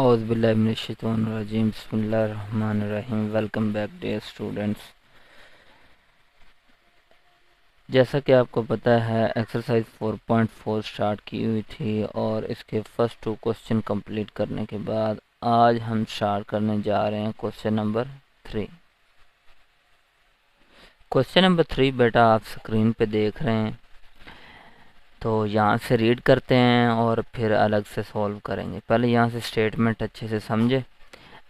औज़ुबिल्लाहिमिनश्शैतानिर्रजीम बिस्मिल्लाहिर्रहमानिर्रहीम। Welcome back dear students. जैसा कि आपको पता है एक्सरसाइज 4.4 स्टार्ट की हुई थी और इसके फर्स्ट 2 क्वेश्चन कंप्लीट करने के बाद आज हम स्टार्ट करने जा रहे हैं क्वेश्चन नंबर 3। क्वेश्चन नंबर 3 बेटा आप स्क्रीन पे देख रहे हैं, तो यहाँ से रीड करते हैं और फिर अलग से सॉल्व करेंगे। पहले यहाँ से स्टेटमेंट अच्छे से समझे।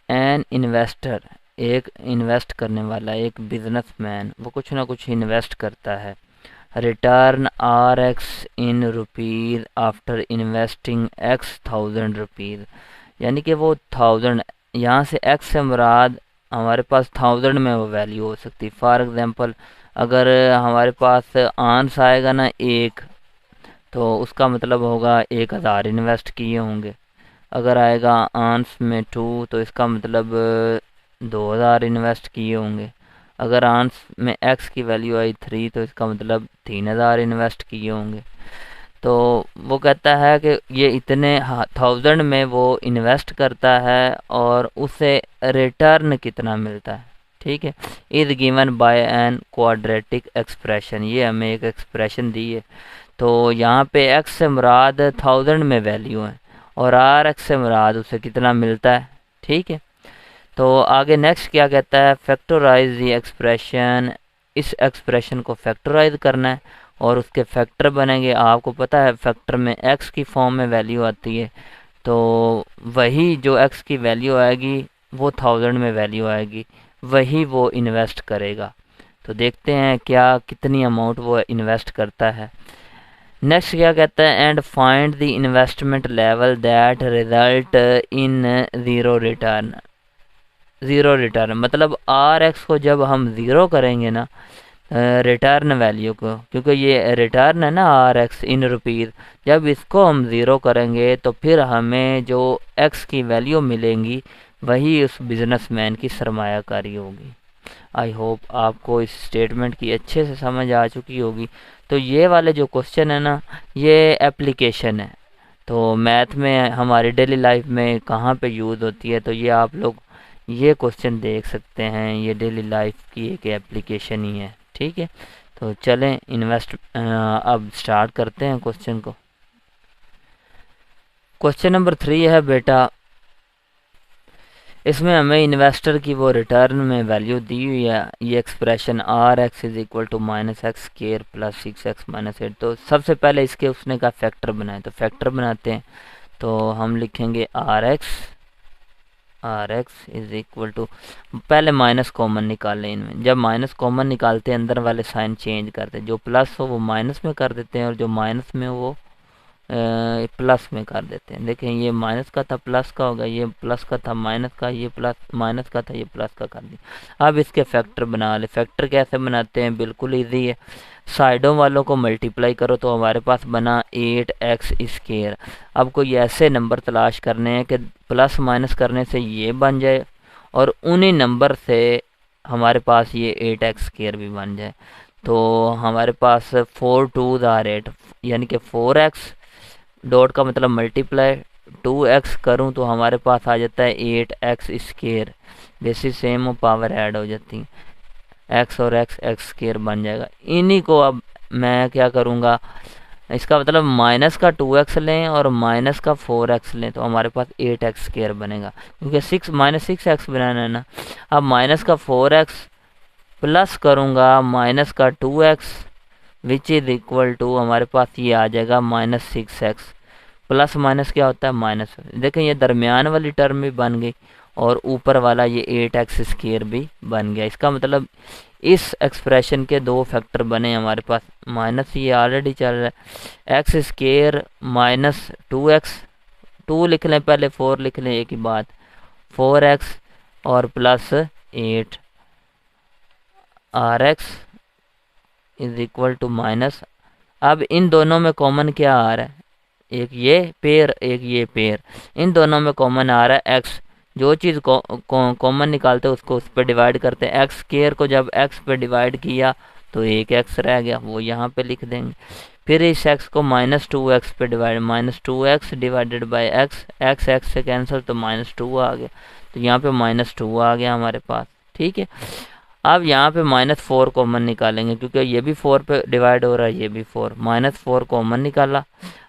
एन इन्वेस्टर, एक इन्वेस्ट करने वाला, एक बिजनेसमैन, वो कुछ ना कुछ इन्वेस्ट करता है। Return R x in rupees after investing x thousand rupees, यानी कि वो 1000, यहाँ से एक्स से मुराद हमारे पास 1000 में वो वैल्यू हो सकती है। फॉर एग्जांपल अगर हमारे पास आंस आएगा ना एक, तो उसका मतलब होगा 1000 इन्वेस्ट किए होंगे। अगर आएगा आंस में 2 तो इसका मतलब 2000 इन्वेस्ट किए होंगे। अगर आंस में एक्स की वैल्यू आई 3 तो इसका मतलब 3000 इन्वेस्ट किए होंगे। तो वो कहता है कि ये इतने 1000 में वो इन्वेस्ट करता है और उसे रिटर्न कितना मिलता है। ठीक है, is given by an quadratic expression, ये हमें एक एक्सप्रेशन दी है। तो यहाँ पे एक्स से मुराद 1000 में वैल्यू है और आर एक्स से मुराद उसे कितना मिलता है। ठीक है, तो आगे नेक्स्ट क्या कहता है, फैक्टराइज द एक्सप्रेशन, इस एक्सप्रेशन को फैक्टराइज करना है और उसके फैक्टर बनेंगे। आपको पता है फैक्टर में एक्स की फॉर्म में वैल्यू आती है, तो वही जो एक्स की वैल्यू आएगी वो 1000 में वैल्यू आएगी, वही वो इन्वेस्ट करेगा। तो देखते हैं क्या कितनी अमाउंट वो इन्वेस्ट करता है। नेक्स्ट क्या कहता है, and find the investment level that result in zero return. Zero return मतलब आर एक्स को जब हम ज़ीरो करेंगे ना, रिटर्न वैल्यू को, क्योंकि ये रिटर्न है ना आर एक्स इन रुपीज़, जब इसको हम ज़ीरो करेंगे तो फिर हमें जो एक्स की वैल्यू मिलेंगी वही उस बिजनेसमैन की सरमायाकारी होगी। आई होप आपको इस स्टेटमेंट की अच्छे से समझ आ चुकी होगी। तो ये वाले जो क्वेश्चन है ना, ये एप्लीकेशन है, तो मैथ में हमारी डेली लाइफ में कहाँ पे यूज़ होती है, तो ये आप लोग ये क्वेश्चन देख सकते हैं, ये डेली लाइफ की एक एप्लीकेशन ही है। ठीक है, तो चलें अब स्टार्ट करते हैं क्वेश्चन को। क्वेश्चन नंबर 3 है बेटा, इसमें हमें इन्वेस्टर की वो रिटर्न में वैल्यू दी हुई है। ये expression R x is equal to minus x square plus 6x minus 8। तो सबसे पहले इसके उसने का फैक्टर बनाए, तो फैक्टर बनाते हैं। तो हम लिखेंगे R x is equal to, पहले माइनस कॉमन निकाल लें इनमें। जब माइनस कॉमन निकालते हैं अंदर वाले साइन चेंज करते हैं, जो प्लस हो वो माइनस में कर देते हैं और जो माइनस में हो वो प्लस में कर देते हैं। देखें ये माइनस का था प्लस का होगा, ये प्लस का था माइनस का, ये प्लस माइनस का था ये प्लस का कर दिया। अब इसके फैक्टर बना ले। फैक्टर कैसे बनाते हैं, बिल्कुल इजी है। साइडों वालों को मल्टीप्लाई करो तो हमारे पास बना 8x स्केयर। अब कोई ऐसे नंबर तलाश करने हैं कि प्लस माइनस करने से ये बन जाए और उन्हीं नंबर से हमारे पास ये 8x स्केयर भी बन जाए। तो हमारे पास 4 2 आर 8, यानी कि 4x डॉट का मतलब मल्टीप्लाई 2x करूँ तो हमारे पास आ जाता है 8x स्केयर। जैसे सेम पावर ऐड हो जाती है, x और x स्केयर बन जाएगा। इन्हीं को अब मैं क्या करूँगा, इसका मतलब माइनस का 2x लें और माइनस का 4x लें तो हमारे पास 8x स्केयर बनेगा, क्योंकि -6x बनाना है ना। अब माइनस का 4x प्लस करूँगा माइनस का 2x which is equal to हमारे पास ये आ जाएगा -6x। प्लस माइनस क्या होता है माइनस। देखें ये दरमियान वाली टर्म भी बन गई और ऊपर वाला ये 8x स्केयर भी बन गया। इसका मतलब इस एक्सप्रेशन के 2 फैक्टर बने हमारे पास। माइनस ये ऑलरेडी चल रहा है, एक्स स्केयर माइनस 2x, 2 लिख लें पहले 4 लिख लें, एक ही बात, 4x और plus 8 R x is equal to minus. अब इन दोनों में कॉमन क्या आ रहा है, एक ये पेयर एक ये पेयर, इन दोनों में कॉमन आ रहा है एक्स। जो चीज़ कॉमन निकालते हैं उसको उस पर डिवाइड करते हैं। एक्स स्केयर को जब एक्स पे डिवाइड किया तो एक एक्स रह गया, वो यहाँ पे लिख देंगे। फिर इस एक्स को -2x पे divide, -2x divided by x, x से कैंसिल तो -2 आ गया, तो यहाँ पे -2 आ गया हमारे पास। ठीक है, अब यहाँ पे -4 कॉमन निकालेंगे क्योंकि ये भी 4 पे डिवाइड हो रहा है, ये भी 4, -4 कॉमन निकाला।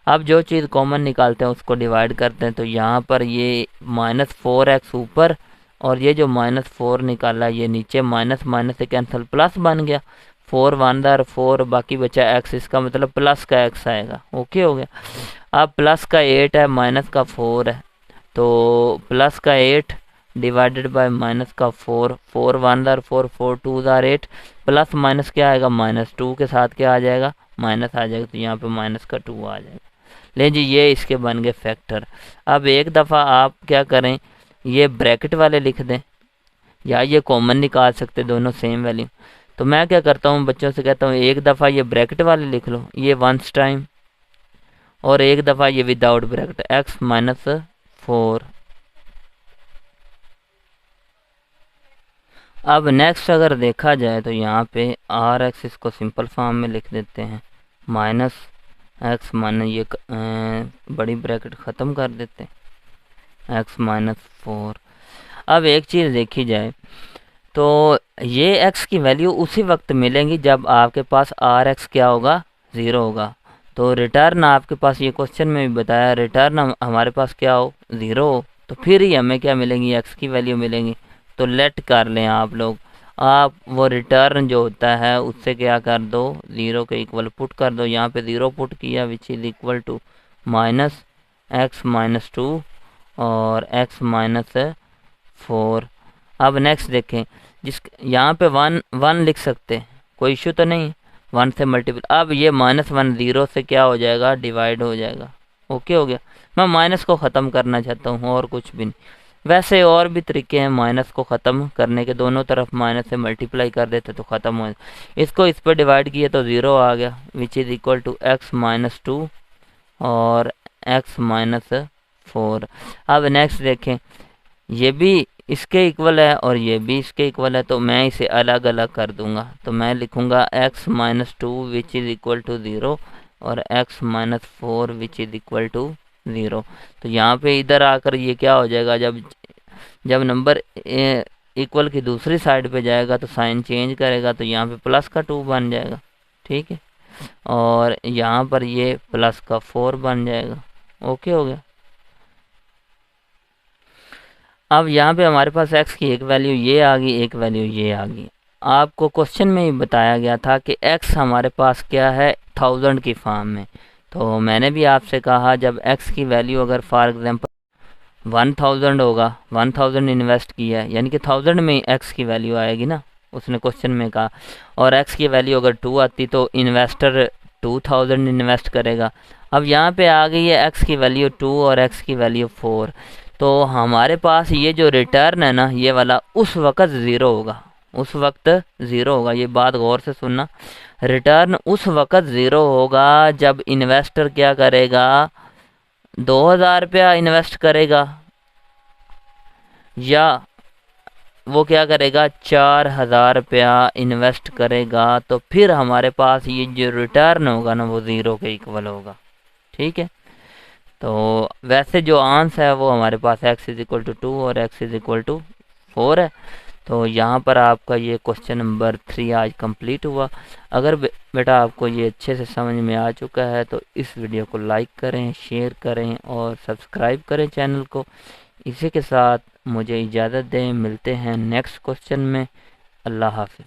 अब जो चीज़ कॉमन निकालते हैं उसको डिवाइड करते हैं, तो यहाँ पर ये -4x ऊपर और ये जो -4 निकाला ये नीचे, माइनस माइनस से कैंसिल प्लस बन गया, 4 1 4, बाकी बचा x, इसका मतलब प्लस का x आएगा। ओके हो गया। अब प्लस का 8 है, माइनस का 4 है, तो प्लस का 8 डिवाइडेड बाय माइनस का 4, 4 1 4, 4 2 8, प्लस माइनस क्या आएगा, -2 के साथ क्या आ जाएगा, माइनस आ जाएगा, तो यहाँ पे माइनस का 2 आ जाएगा। ले जी, ये इसके बन गए फैक्टर। अब एक दफ़ा आप क्या करें, ये ब्रैकेट वाले लिख दें या ये कॉमन निकाल सकते, दोनों सेम वैल्यू। तो मैं क्या करता हूँ, बच्चों से कहता हूँ एक दफ़ा ये ब्रैकेट वाले लिख लो, ये वंस टाइम, और एक दफ़ा ये विदाउट ब्रैकेट, x-4। अब नेक्स्ट अगर देखा जाए तो यहाँ पे RX इसको सिंपल फॉर्म में लिख देते हैं, माइनस एक्स माइनस ये बड़ी ब्रैकेट ख़त्म कर देते हैं, x-4। अब एक चीज़ देखी जाए तो ये x की वैल्यू उसी वक्त मिलेंगी जब आपके पास RX क्या होगा, 0 होगा। तो रिटर्न आपके पास, ये क्वेश्चन में भी बताया, रिटर्न हमारे पास क्या हो, 0 हो, तो फिर ही हमें क्या मिलेंगी, x की वैल्यू मिलेंगी। तो लेट कर लें आप लोग, आप वो रिटर्न जो होता है उससे क्या कर दो, 0 के इक्वल पुट कर दो। यहाँ पे 0 पुट किया, which is equal to -x-2 और x-4। अब नेक्स्ट देखें, जिस यहाँ पे 1 लिख सकते हैं, कोई इशू तो नहीं, 1 से मल्टीपल। अब ये -1 0 से क्या हो जाएगा, डिवाइड हो जाएगा। ओके हो गया। मैं माइनस को ख़त्म करना चाहता हूँ और कुछ भी नहीं। वैसे और भी तरीके हैं माइनस को ख़त्म करने के, दोनों तरफ माइनस से मल्टीप्लाई कर देते तो ख़त्म हो। इसको इस पर डिवाइड किया तो 0 आ गया, which is equal to x-2 और x-4। अब नेक्स्ट देखें, ये भी इसके इक्वल है और ये भी इसके इक्वल है, तो मैं इसे अलग अलग कर दूंगा। तो मैं लिखूंगा x-2 which is equal to 0 और x-4 which is equal to 0। तो यहाँ पे इधर आकर ये क्या हो जाएगा, जब नंबर इक्वल की दूसरी साइड पे जाएगा तो साइन चेंज करेगा, तो यहाँ पे प्लस का 2 बन जाएगा। ठीक है, और यहाँ पर ये प्लस का 4 बन जाएगा। ओके हो गया। अब यहाँ पे हमारे पास x की एक वैल्यू ये आ गई, एक वैल्यू ये आ गई। आपको क्वेश्चन में ही बताया गया था कि x हमारे पास क्या है, 1000 की फॉर्म में। तो मैंने भी आपसे कहा जब x की वैल्यू अगर फॉर एग्जांपल 1000 होगा, 1000 इन्वेस्ट किया है, यानी कि 1000 में x की वैल्यू आएगी ना, उसने क्वेश्चन में कहा। और x की वैल्यू अगर 2 आती तो इन्वेस्टर 2000 इन्वेस्ट करेगा। अब यहाँ पे आ गई है x की वैल्यू 2 और x की वैल्यू 4। तो हमारे पास ये जो रिटर्न है ना, ये वाला उस वक्त 0 होगा, उस वक्त 0 होगा। ये बात गौर से सुनना, रिटर्न उस वक्त 0 होगा जब इन्वेस्टर क्या करेगा, 2000 रुपया इन्वेस्ट करेगा, या वो क्या करेगा, 4000 रुपया इन्वेस्ट करेगा। तो फिर हमारे पास ये जो रिटर्न होगा ना, वो 0 के इक्वल होगा। ठीक है, तो वैसे जो आंसर है वो हमारे पास x इज इक्वल टू 2 और x इज इक्वल टू 4 है। तो यहाँ पर आपका ये क्वेश्चन नंबर 3 आज कंप्लीट हुआ। अगर बेटा आपको ये अच्छे से समझ में आ चुका है तो इस वीडियो को लाइक करें, शेयर करें और सब्सक्राइब करें चैनल को। इसी के साथ मुझे इजाज़त दें, मिलते हैं नेक्स्ट क्वेश्चन में। अल्लाह हाफिज़।